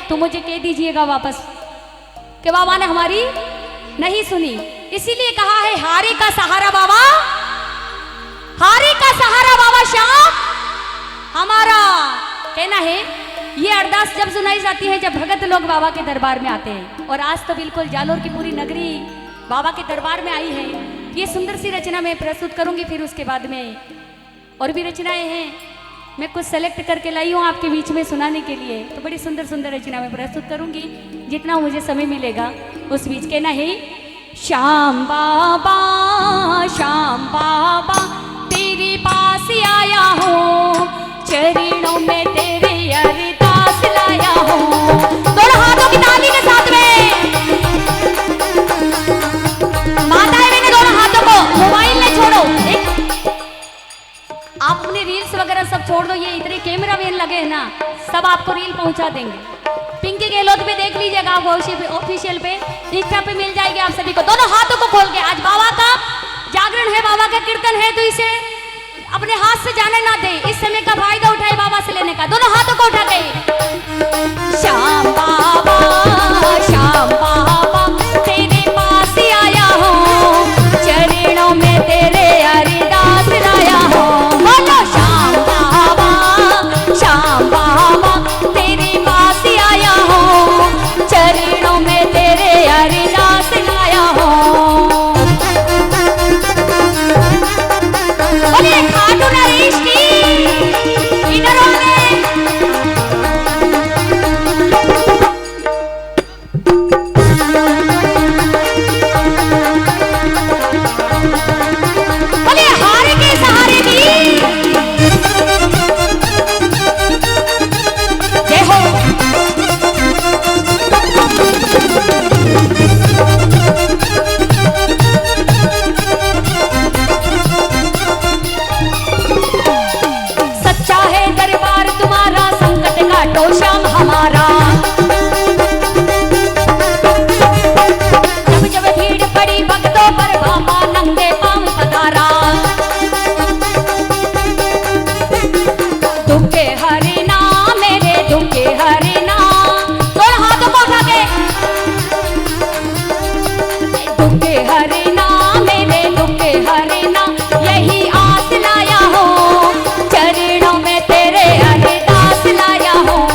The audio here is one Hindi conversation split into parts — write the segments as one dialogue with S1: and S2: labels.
S1: तो मुझे कह दीजिएगा वापस कि बाबा ने हमारी नहीं सुनी। इसीलिए कहा है हारे का सहारा बाबा, हारे का सहारा बाबा श्याम हमारा। कहना है ये अरदास जब सुनाई जाती है जब भगत लोग बाबा के दरबार में आते हैं। और आज तो बिल्कुल जालोर की पूरी नगरी बाबा के दरबार में आई है। ये सुंदर सी रचना मैं प्रस्तुत करूंगी, फिर उसके बाद में और भी रचनाएं हैं मैं कुछ सेलेक्ट करके लाई हूँ आपके बीच में सुनाने के लिए। तो बड़ी सुंदर सुंदर रचना मैं प्रस्तुत करूंगी जितना मुझे समय मिलेगा उस बीच। कहना है श्याम बाबा तेरे पास आया हूँ, चरणों में तेरे अरदास लाया हूँ। दोनों हाथों की ताली के साथ में माताएं मैंने दोनों हाथों को मोबाइल में छोड़ो। आप अपने रील्स वगैरह सब छोड़ दो, ये इतने कैमरा मैन लगे हैं ना, सब आपको रील पहुंचा देंगे। पिंकी गहलोत पे देख लीजिएगा, आप ऑफिशियल पे इंस्टा पे मिल जाएगी आप सभी को। दोनों हाथों को खोल के, आज बाबा का जागरण है, बाबा का कीर्तन है, तो इसे अपने हाथ से जाने ना दे, इस समय का फायदा उठाए बाबा से लेने का। दोनों हाथों को उठा के श्याम बाबा तेरे पास आया हूँ, चरणों में तेरे अरदास लाया हूँ। बोलो श्याम बाबा तेरे पास आया हूँ, चरणों में तेरे अरदास लाया हूँ। बोलिए खाटू नरेश की इधर वाले। बोलिए हारे के सहारे की जय हो। सच्चा है दरबार तुम्हारा, संकट काटो श्याम हमारा। जब जब भीड़ पड़ी भक्तों पर बाबा नंगे पांव पधारा। दुखे हरिना मेरे दुखे हरिना, दोनों हाथों को उठा के दुखे हरिना मेरे दुखे हरिना, यही आस लाया हूँ, चरणों में तेरे अरदास लाया हूँ।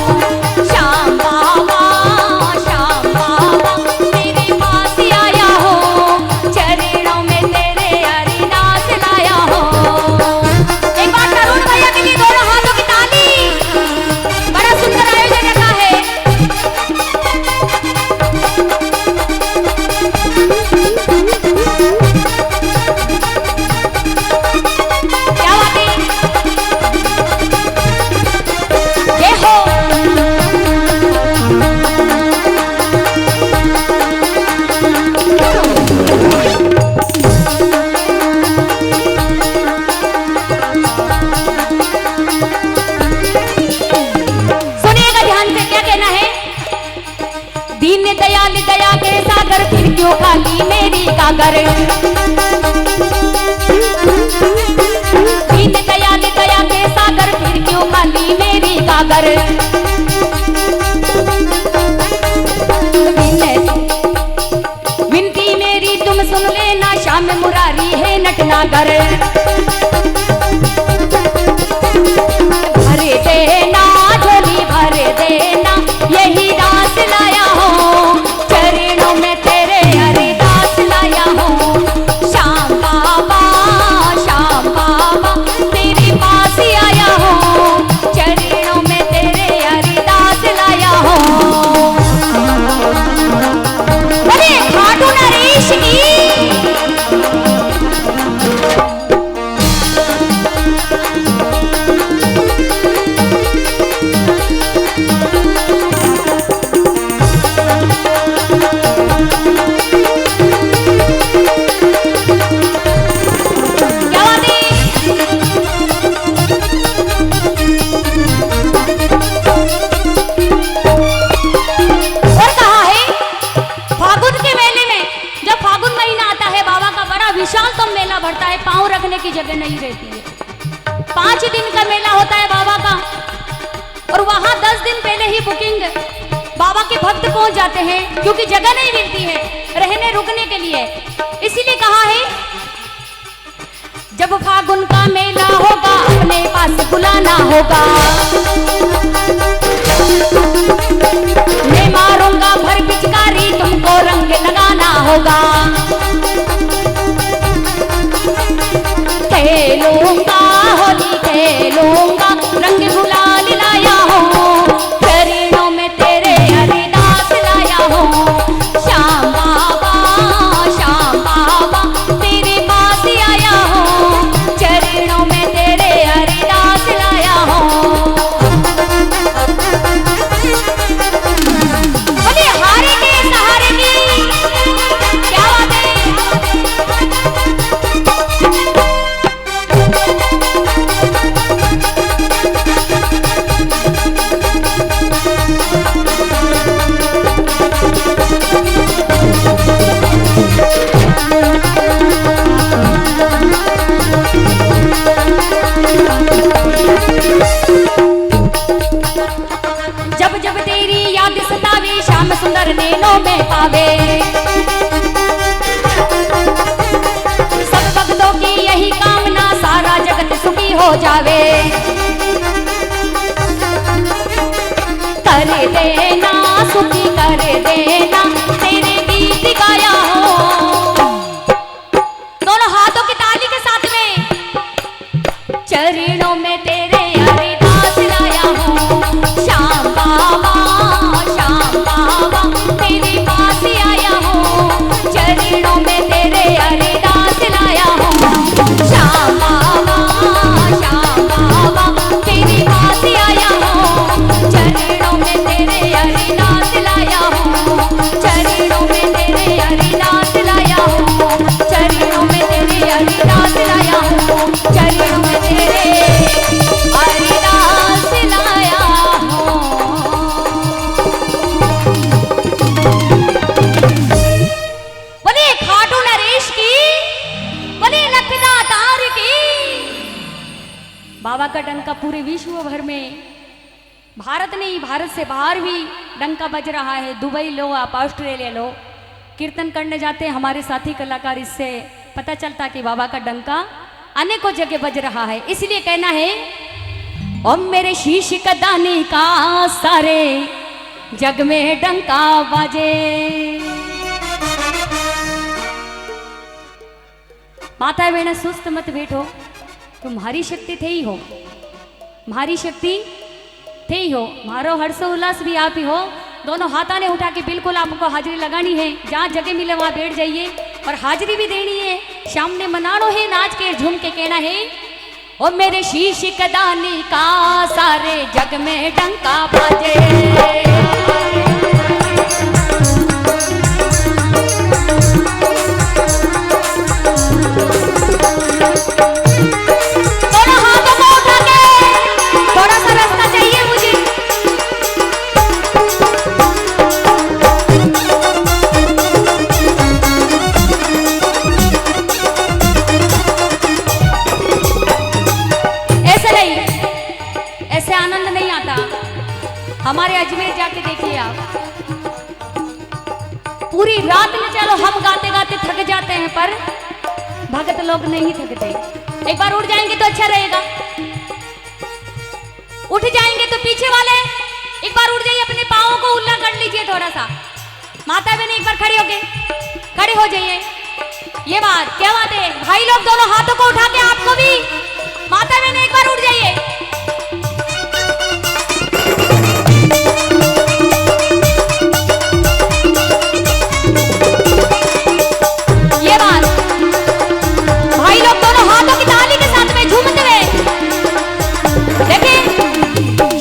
S1: श्याम बाबा तेरे पास आया हूँ, चरणों में तेरे अरदास लाया हूँ। एक बार तरुण भैया के लिए दोनों हाथों की ताली। बड़ा सुंदर आयोजन रखा है। क्या बात है, जय हो। सुनिएगा ध्यान से, क्या कहना है। दीन दयाल दया के सागर, फिर क्यों खाली मेरी कागर। दीन दयाल दया के सागर, फिर क्यों खाली मेरी कागर। विनती मेरी तुम सुन लेना, श्याम मुरारी है नटनागर। भर देना झोली भर देना, यही दास लाया हूँ, चरणों में तेरे अरदास लाया हूँ। श्याम बाबा तेरे पास आया हूँ, चरणों में तेरे अरदास लाया हूँ। बोलिए खाटू नरेश की। की जगह नहीं रहती है। 5 दिन का मेला होता है बाबा का, और वहां 10 दिन पहले ही बुकिंग बाबा वहां के भक्त पहुंच जाते हैं, क्योंकि जगह नहीं मिलती है रहने रुकने के लिए। इसीलिए कहा है, जब फागुन का मेला होगा अपने पास बुलाना होगा, मैं मारूंगा भर पिचकारी तुमको रंग लगाना होगा, खेलूंगा होली खेलूंगा रंग गुलाल लाया हूँ, चरणों में तेरे हरिदास लाया हूँ, श्याम बाबा तेरे पास आया हूँ, चरणों में तेरे हरिदास लाया हूँ। बोलिए हारे के सहारे की क्या बात है। जब जब तेरी याद सतावे श्याम सुंदर नैनों में पावे, सब भक्तों की यही कामना सारा जगत सुखी हो जावे, कर देना सुखी कर देना तेरे गीत गाया हो। दोनों हाथों की ताली के साथ में, चरणों में तेरे हरिदास लाया हूँ, श्याम बाबा तेरे पास आया हूँ, चरणों में तेरे हरिदास लाया हूँ, श्याम बाबा तेरे पास आया हूँ, चरणों में तेरे हरिदास लाया हूँ, चरणों में तेरे हरिदास लाया हूँ, चरणों में तेरे हरिदास लाया हूँ, चरणों में तेरे हरिदास लाया हूँ। बोले खाटू नरेश की, बोले लखदा तार की। बाबा का डंका पूरे विश्व भर में, भारत नहीं भारत से बाहर भी डंका बज रहा है। दुबई लो आप, ऑस्ट्रेलिया लो, कीर्तन करने जाते हैं हमारे साथी कलाकार, इससे पता चलता कि बाबा का डंका अनेकों जगह बज रहा है। इसलिए कहना है, ओ मेरे शीश कदानी का सारे जग में डंका बाजे। माता बहन सुस्त मत बैठो, तुम्हारी शक्ति थे ही हो, तुम्हारी शक्ति थे ही हो, मारो हर्षो उल्लास भी आप ही हो। दोनों हाथा ने उठा के बिल्कुल आपको हाजिरी लगानी है, जहाँ जगह मिले वहाँ बैठ जाइए और हाजिरी भी देनी है। शाम ने मनानो है, नाच के झूम के कहना है, ओ मेरे शीश कदानी का सारे जग में डंका बाजे। हमारे अजमेर जाके देखिए आप, पूरी रात में चलो हम गाते गाते थक जाते हैं, पर भगत लोग नहीं थकते। एक बार उठ जाएंगे तो अच्छा रहेगा, उठ जाएंगे तो पीछे वाले एक बार उठ जाइए, अपने पाँव को उल्ला कर लीजिए थोड़ा सा। माता बहन एक बार खड़े हो जाइए। ये बात क्या बात है भाई लोग, दोनों हाथों को उठा के आपको भी, माता बहन एक बार उठ जाइए। ये बात भाई लोग दोनों हाथों की ताली के साथ में झूमते हुए देखिए,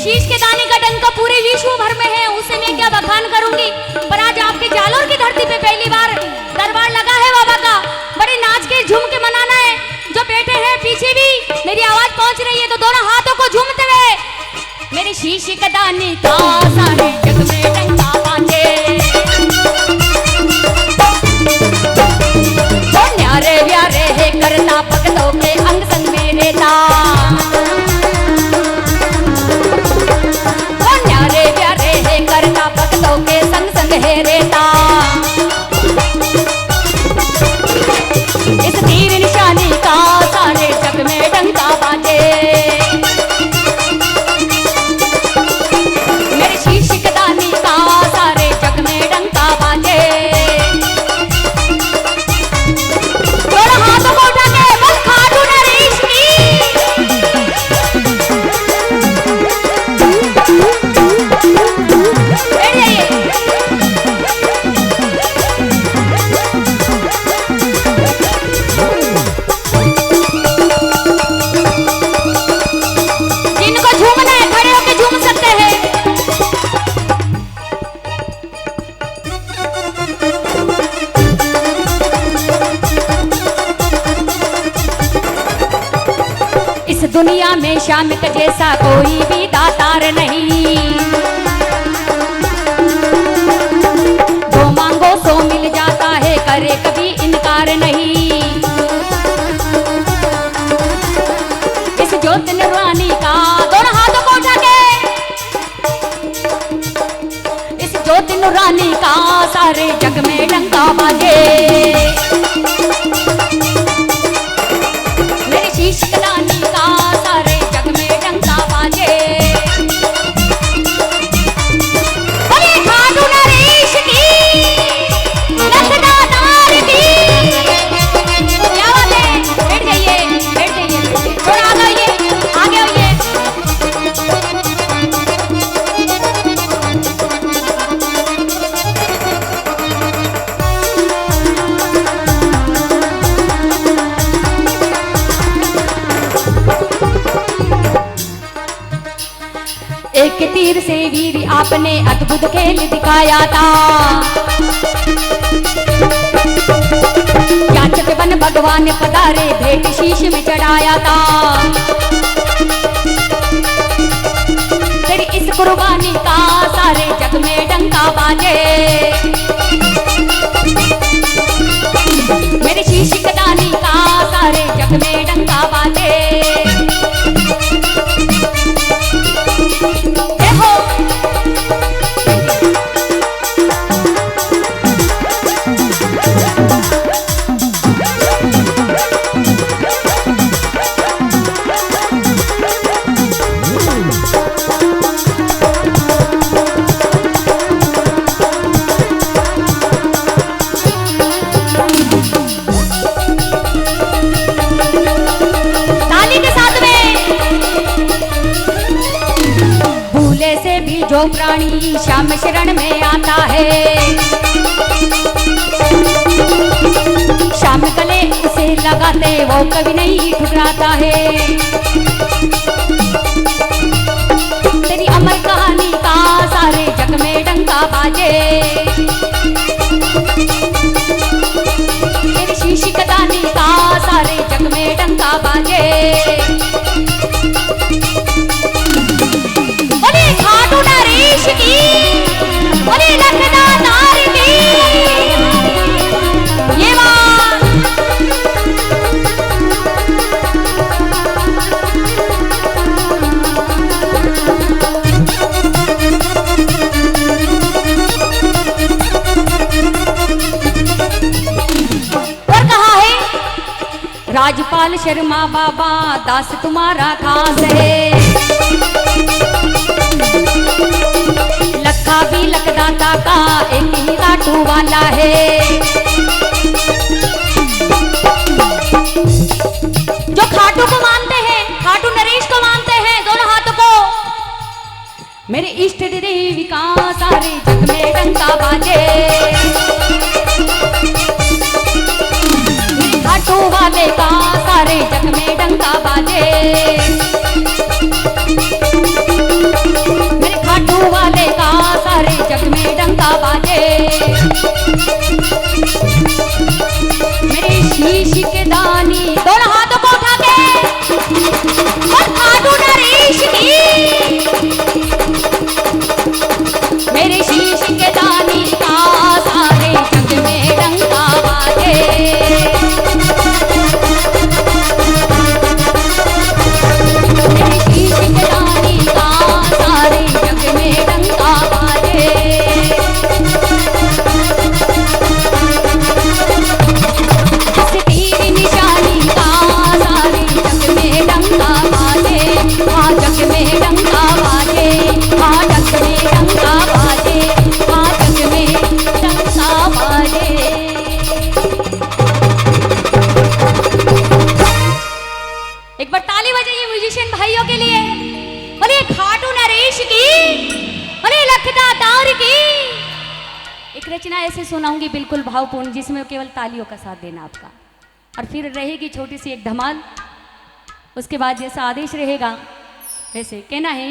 S1: शीश के दाने का डंका पूरे विश्व भर में है, उसे मैं क्या बखान करूंगी, पर आज आपके जालोर की धरती पे पहली बार दरबार लगा है बाबा का। बड़े नाच के झूम के मनाना है। जो बैठे हैं पीछे भी मेरी आवाज पहुंच रही है, तो दोनों हाथ दुनिया में श्याम का जैसा कोई भी दातार नहीं। जो मांगो सो मिल जाता है, करे कभी इनकार नहीं। इस ज्योत नूरानी का दोनों हाथों को उठा के, इस ज्योत नूरानी का सारे जग में डंका बाजे। मेरी शीश कलानी का सारे जग में डंका बाजे। बोले खाटू नरेश की, लखना नार की। क्या बात है, बैठ जाइए बैठ जाइए, थोड़ा आगे आइए, आगे आइए। एक तीर से वीर आपने अद्भुत खेल दिखाया था। याचक बन भगवान पधारे, भेंट शीश में चढ़ाया था। तेरी इस कुर्बानी का सारे जग में डंका बाजे। मेरी शीश कदानी का सारे जग में डंका बाजे। जो प्राणी श्याम शरण में आता है, श्याम गले उसे लगाते वो कभी नहीं ठुकराता है। तेरी अमर कहानी का सारे जग में डंका बाजे। तेरी शीश कदानी का सारे जग में डंका बाजे। खाटू नरेश की, बोले लखना नार की। ये बात और कहा है राजपाल शर्मा बाबा दास तुम्हारा खास है। लखा भी लखदाता का एक ही खाटू वाला है। जो खाटू को मानते हैं, खाटू नरेश को मानते हैं, दोनों हाथों को। मेरे इष्ट देवी का सारे जग में डंका बाजे। मेरे खाटू वाले का सारे जग में डंका बाजे। मेरे खाटू वाले का सारे जग में डंका बाजे। मेरे शीश के दानी, दोनों हाथों को उठा के, और खाटू नरेश की। मेरे शीश के दानी का सारे जग में डंका बाजे। मेरे शीश के दानी का सारे जग में डंका बाजे। इस तीर निशानी का सारे जग में डंका बाजे। हाँ जग में डंका बाजे, हाँ जग में डंका बाजे, हाँ जग में डंका बाजे। एक बार ताली बजाइए म्यूजिशियन भाइयों के लिए। बोलिए खाटू नरेश की, बोलिए लखना तार की। एक रचना ऐसे सुनाऊंगी बिल्कुल भावपूर्ण, जिसमें केवल तालियों का साथ देना आपका, और फिर रहेगी छोटी सी एक धमाल। उसके बाद जैसा आदेश रहेगा वैसे कहना है।